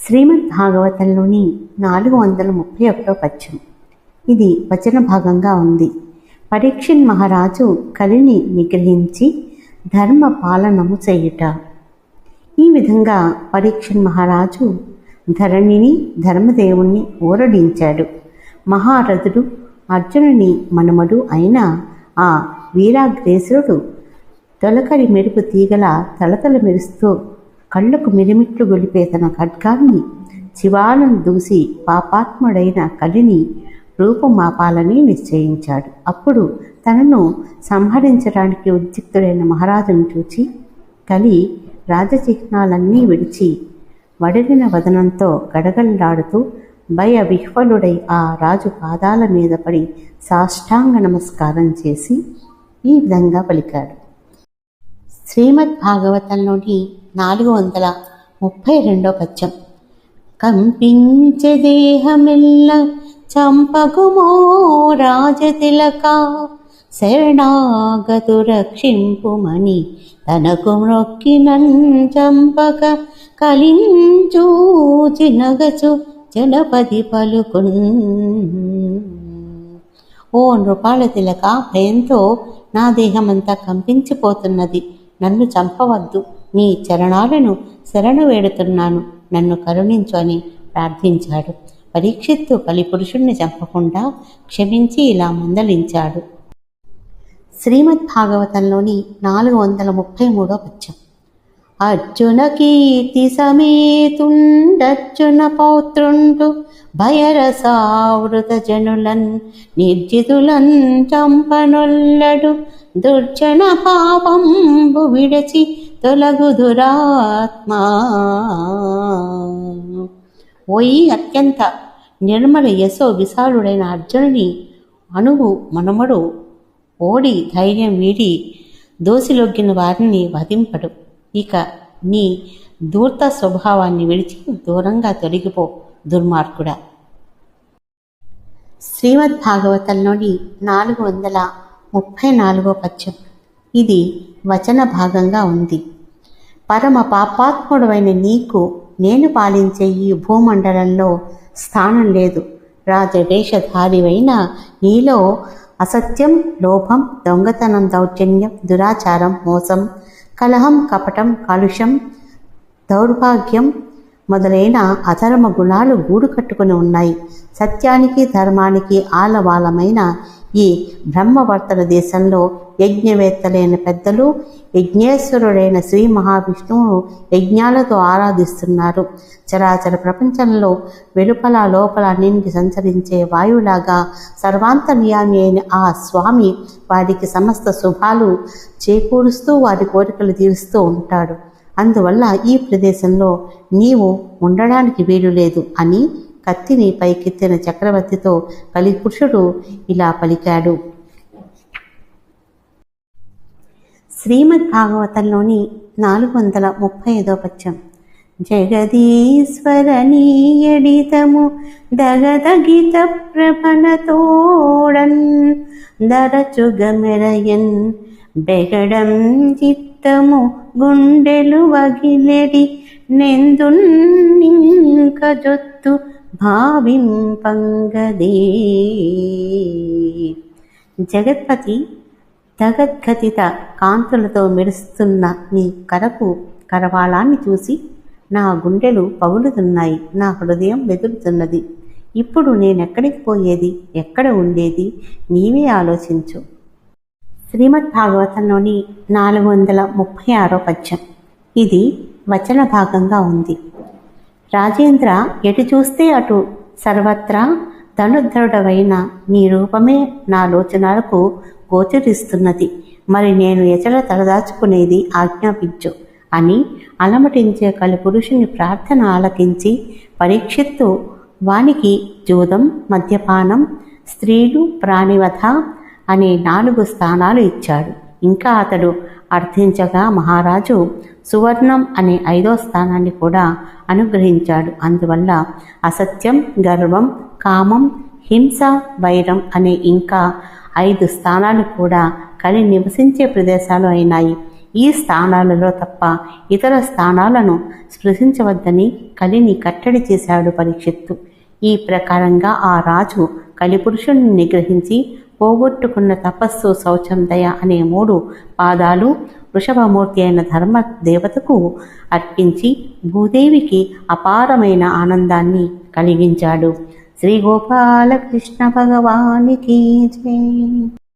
శ్రీమద్ భాగవతంలోని 431 పద్యం. ఇది వచన భాగంగా ఉంది. పరీక్షిత్ మహారాజు కలిని నిగ్రహించి ధర్మ పాలనము చేయుట. ఈ విధంగా పరీక్షిత్ మహారాజు ధరణిని ధర్మదేవుణ్ణి ఊరడించాడు. మహారథుడు అర్జునుని మనుమడు అయిన ఆ వీరాగ్రేసురుడు తొలకరి మెరుపు తీగల తలతల మెరుస్తూ కళ్ళకు మిరిమిట్లు గొలిపే తన ఖడ్గాన్ని శివాలను దూసి పాపాత్ముడైన కలిని రూపుమాపాలని నిశ్చయించాడు. అప్పుడు తనను సంహరించడానికి ఉద్యుక్తుడైన మహారాజును చూచి కలి రాజచిహ్నాలన్నీ విడిచి వడిలిన వదనంతో గడగల్లాడుతూ భయ విహ్వలుడై ఆ రాజు పాదాల మీద పడి సాష్టాంగ నమస్కారం చేసి ఈ విధంగా పలికాడు. శ్రీమద్ భాగవతంలోని 432 పద్యం. కంపించె దేహమెల్ల చంపకుమో రాజతిలక, శరణాగతు రక్షింపుమని తనకు మ్రొక్కినన్ చంపక, కలించూచి నగచు జనపది పలుకున్. ఓ నృపాల తిలక, భయంతో నా దేహమంతా కంపించిపోతున్నది, నన్ను చంపవద్దు, నీ చరణాలను శరణు వేడుతున్నాను, నన్ను కరుణించు అని ప్రార్థించాడు. పరీక్షిత్తు కలిపురుషుణ్ణి చంపకుండా క్షమించి ఇలా మందలించాడు. శ్రీమద్ భాగవతంలోని 433 పద్యం. అర్జున కీర్తి సమేతుండర్జున పౌత్రుండు భయరసావృత జనులన్ నిర్జితులన్ చంపనొల్లడు, దుర్జన పాపంబు విడచి తొలగు దురాత్మా. ఓయి అత్యంత నిర్మల యశో విశాలుడైన అర్జునుని అణువు మనమడు ఓడి ధైర్యం వీడి దోసిలొగ్గిన వారిని వధింపడు. ఇక నీ ధూర్త స్వభావాన్ని విడిచి దూరంగా తొలగిపో దుర్మార్గుడా. శ్రీమద్ భాగవతంలోని 434 పద్యం. ఇది వచన భాగంగా ఉంది. పరమ పాపాత్ముడైన నీకు నేను పాలించే ఈ భూమండలంలో స్థానం లేదు. రాజవేషధారివైన నీలో అసత్యం, లోభం, దొంగతనం, దౌర్జన్యం, దురాచారం, మోసం, కలహం, కపటం, కాలుష్యం, దౌర్భాగ్యం మొదలైన అధర్మ గుణాలు గూడు కట్టుకుని ఉన్నాయి. సత్యానికి ధర్మానికి ఆలవాలమైన ఈ బ్రహ్మవర్తన దేశంలో యజ్ఞవేత్తలైన పెద్దలు యజ్ఞేశ్వరుడైన శ్రీ మహావిష్ణువును యజ్ఞాలతో ఆరాధిస్తున్నారు. చరాచర ప్రపంచంలో వెలుపల లోపల నిండి సంచరించే వాయువులాగా సర్వాంతర్యామి అయిన ఆ స్వామి వారికి సమస్త శుభాలు చేకూరుస్తూ వారి కోరికలు తీరుస్తూ ఉంటాడు. అందువల్ల ఈ ప్రదేశంలో నీవు ఉండడానికి వీలు లేదు అని కత్తిని పైకెత్తిన చక్రవర్తితో కలిపురుషుడు ఇలా పలికాడు. శ్రీమద్ భాగవతంలోని 435 పద్యం. జగదీశ్వరనీయడితము దగదగిత ప్రపణతోడన్ దరచుగమెరయన్ బెగడం చిత్తము గుండెలు వగిలెడి నెందున్నింక జొత్తు భావింపంగదే. జగత్పతి జగద్గతిత కాంతులతో మెరుస్తున్న నీ కరకు కరవాళాన్ని చూసి నా గుండెలు పగులుతున్నాయి, నా హృదయం బెదురుతున్నది. ఇప్పుడు నేనెక్కడికి పోయేది, ఎక్కడ ఉండేది, నీవే ఆలోచించు. శ్రీమద్ భాగవతంలోని 436 పద్యం. ఇది వచన భాగంగా ఉంది. రాజేంద్ర, ఎటు చూస్తే అటు సర్వత్రా ధనుర్ధరుడవైన నీ రూపమే నా లోచనలకు గోచరిస్తున్నది. మరి నేను ఎచల తలదాచుకునేది ఆజ్ఞాపించు అని అలమటించే కలిపురుషుని ప్రార్థన ఆలకించి పరీక్షిత్తు వానికి జూదం, మద్యపానం, స్త్రీలు, ప్రాణివధ అనే 4 స్థానాలు ఇచ్చాడు. ఇంకా అతడు అర్థించగా మహారాజు సువర్ణం అనే 5వ స్థానాన్ని కూడా అనుగ్రహించాడు. అందువల్ల అసత్యం, గర్వం, కామం, హింస, వైరం అనే ఇంకా 5 స్థానాలు కూడా కలి నివసించే ప్రదేశాలు అయినాయి. ఈ స్థానాలలో తప్ప ఇతర స్థానాలను స్పృశించవద్దని కలిని కట్టడి చేశాడు పరీక్షిత్తు. ఈ ప్రకారంగా ఆ రాజు కలిపురుషుణ్ణి నిగ్రహించి పోగొట్టుకున్న తపస్సు, శౌచం, దయ అనే 3 పాదాలు వృషభమూర్తి అయిన ధర్మ దేవతకు అర్పించి భూదేవికి అపారమైన ఆనందాన్ని కలిగించాడు. శ్రీ గోపాలకృష్ణ భగవానికి జై.